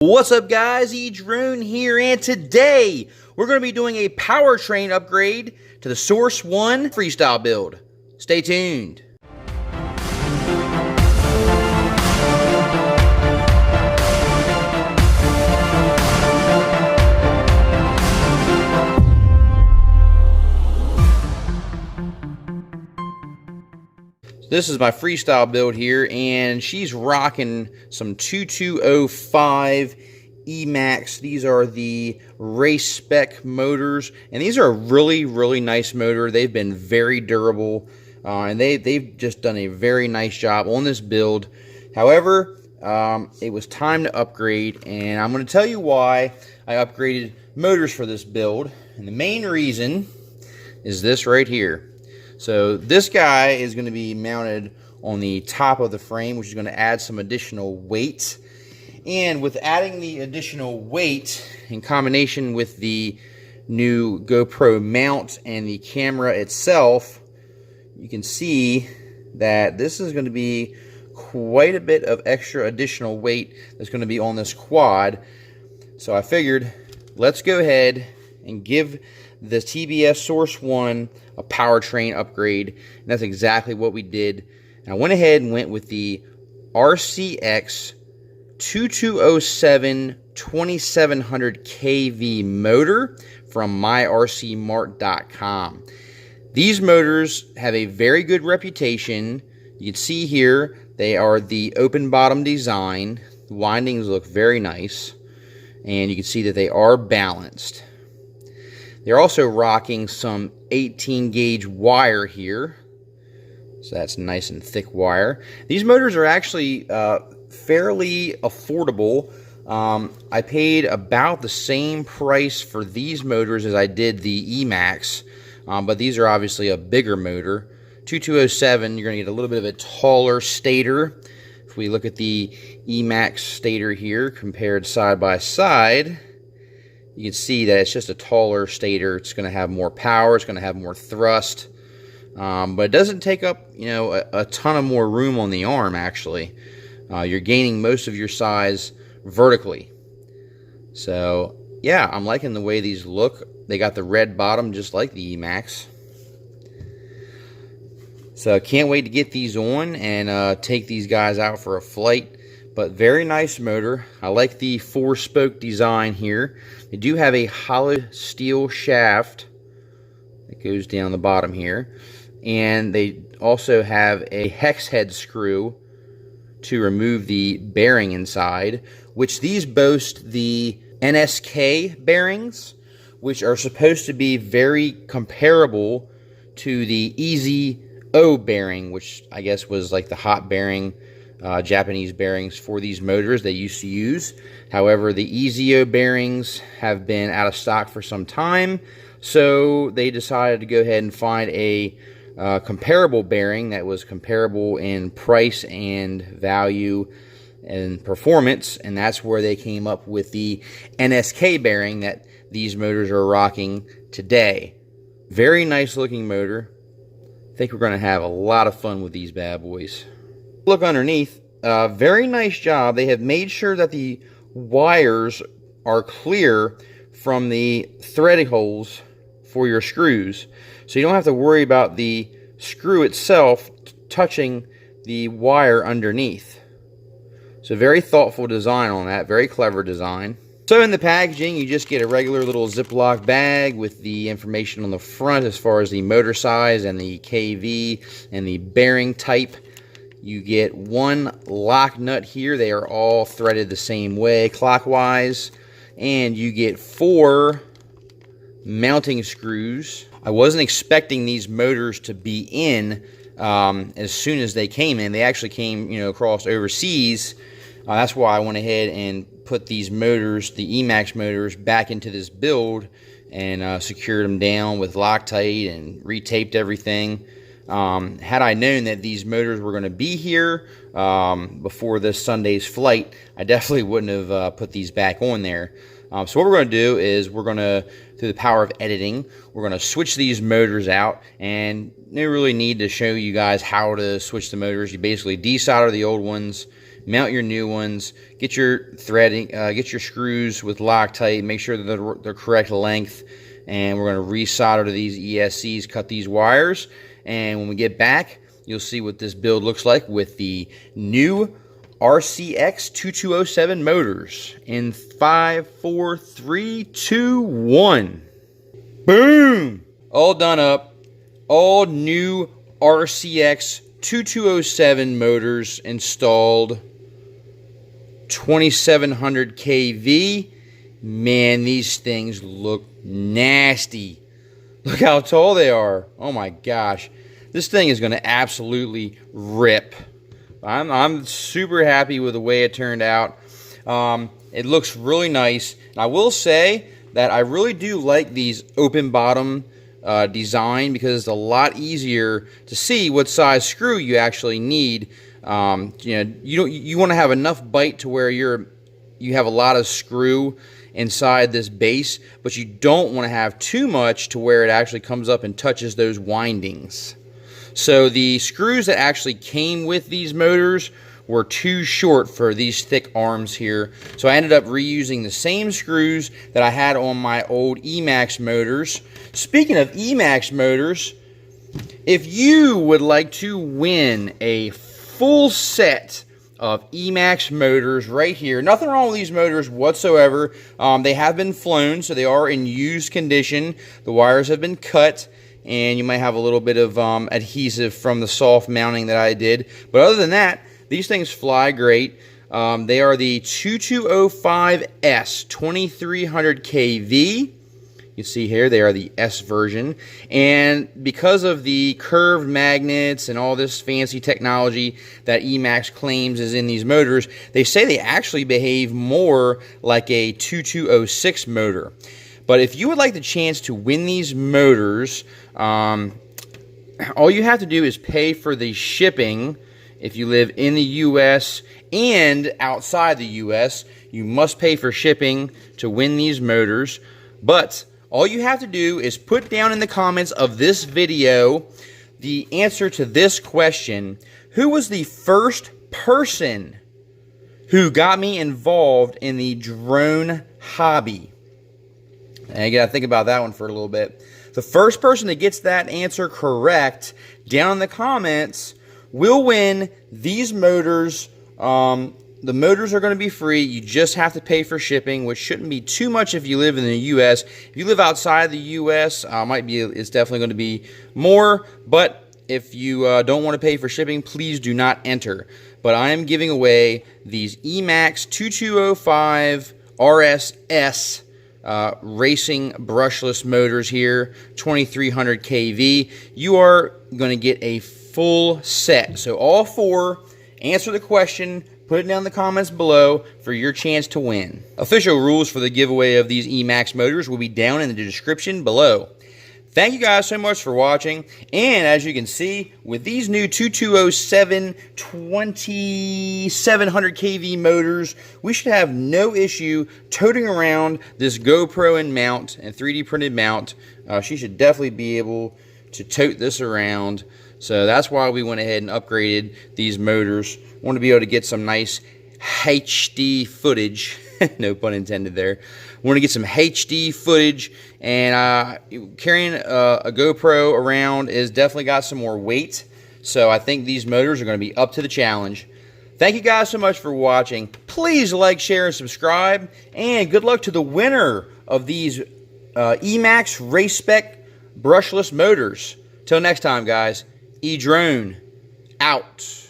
What's up, guys? Edrone here, and today we're going to be doing a powertrain upgrade to the Source 1 freestyle build. Stay tuned. This is my freestyle build here, and she's rocking some 2205 E-Max. These are the race spec motors, and these are a really nice motor. They've been very durable, and they've just done a very nice job on this build. However, it was time to upgrade, and I'm going to tell you why I upgraded motors for this build. And the main reason is this right here. So this guy is going to be mounted on the top of the frame, which is going to add some additional weight. And with adding the additional weight in combination with the new GoPro mount and the camera itself, you can see that this is going to be quite a bit of extra additional weight that's going to be on this quad. So I figured, let's go ahead and give the TBS Source 1 a powertrain upgrade, and that's exactly what we did. And I went ahead and went with the RCX 2207 2700 kV motor from myrcmark.com. These motors have a very good reputation. You can see here they are the open bottom design. The windings look very nice, and you can see that they are balanced. They're also rocking some 18 gauge wire here, so that's nice and thick wire. These motors are actually fairly affordable. I paid about the same price for these motors as I did the E-Max, but these are obviously a bigger motor. 2207, you're going to get a little bit of a taller stator. If we look at the E-Max stator here compared side by side, you can see that it's just a taller stator. It's going to have more power. It's going to have more thrust. But it doesn't take up, a ton of more room on the arm, actually. You're gaining most of your size vertically. So, yeah, I'm liking the way these look. They got the red bottom just like the E-Max. So I can't wait to get these on and take these guys out for a flight. But very nice motor. I like the 4-spoke design here. They do have a hollow steel shaft that goes down the bottom here. And they also have a hex head screw to remove the bearing inside, which these boast the NSK bearings, which are supposed to be very comparable to the Easy O bearing, which I guess was like the hot bearing, Japanese bearings for these motors they used to use. However, the Easy-O bearings have been out of stock for some time, so they decided to go ahead and find a comparable bearing that was comparable in price and value and performance, and that's where they came up with the NSK bearing that these motors are rocking today. Very nice looking motor. I think we're going to have a lot of fun with these bad boys. Look underneath, very nice job. They have made sure that the wires are clear from the threading holes for your screws, so you don't have to worry about the screw itself touching the wire underneath. So very thoughtful design on that, very clever design. So in the packaging, you just get a regular little Ziploc bag with the information on the front as far as the motor size and the kV and the bearing type. You get one lock nut here. They are all threaded the same way clockwise. And you get 4 mounting screws. I wasn't expecting these motors to be in as soon as they came in. They actually came, across overseas. That's why I went ahead and put these motors, the E-Max motors, back into this build and secured them down with Loctite and retaped everything. Had I known that these motors were going to be here before this Sunday's flight, I definitely wouldn't have put these back on there. So what we're going to do is we're going to, through the power of editing, we're going to switch these motors out, and no really need to show you guys how to switch the motors. You basically desolder the old ones mount your new ones, get your threading, get your screws with Loctite, make sure that they're the correct length, and we're going to resolder to these ESCs, cut these wires, and when we get back, you'll see what this build looks like with the new RCX 2207 motors in 5, 4, 3, 2, 1. Boom! All done up. All new RCX 2207 motors installed. 2700 kV. Man, these things look nasty. Look how tall they are. Oh my gosh. This thing is going to absolutely rip. I'm super happy with the way it turned out. It looks really nice. And I will say that I really do like these open bottom design, because it's a lot easier to see what size screw you actually need. You want to have enough bite to where you have a lot of screw inside this base, but you don't want to have too much to where it actually comes up and touches those windings. So the screws that actually came with these motors were too short for these thick arms here. So I ended up reusing the same screws that I had on my old Emax motors. Speaking of Emax motors, if you would like to win a full set of Emax motors right here, nothing wrong with these motors whatsoever. They have been flown, so they are in used condition. The wires have been cut, and you might have a little bit of adhesive from the soft mounting that I did. But other than that, these things fly great. They are the 2205S 2300 kV. You see here, they are the S version. And because of the curved magnets and all this fancy technology that Emax claims is in these motors, they say they actually behave more like a 2206 motor. But if you would like the chance to win these motors, all you have to do is pay for the shipping. If you live in the U.S. and outside the U.S., you must pay for shipping to win these motors. But all you have to do is put down in the comments of this video the answer to this question: who was the first person who got me involved in the drone hobby? And you gotta think about that one for a little bit. The first person that gets that answer correct down in the comments will win these motors. The motors are going to be free. You just have to pay for shipping, which shouldn't be too much if you live in the U.S. If you live outside the U.S., it's definitely going to be more. But if you don't want to pay for shipping, please do not enter. But I am giving away these Emax 2205 RSS racing brushless motors here, 2300 kV. You are going to get a full set. So all four, answer the question, put it down in the comments below for your chance to win. Official rules for the giveaway of these Emax motors will be down in the description below. Thank you guys so much for watching. And as you can see, with these new 2207 2700 kV motors, we should have no issue toting around this GoPro and mount and 3D printed mount. She should definitely be able to tote this around. So that's why we went ahead and upgraded these motors. Want to be able to get some nice HD footage. No pun intended there. Want to get some HD footage, and carrying a GoPro around is definitely got some more weight. So I think these motors are going to be up to the challenge. Thank you guys so much for watching. Please like, share, and subscribe. And good luck to the winner of these Emax Race Spec brushless motors. Till next time, guys. Edrone out.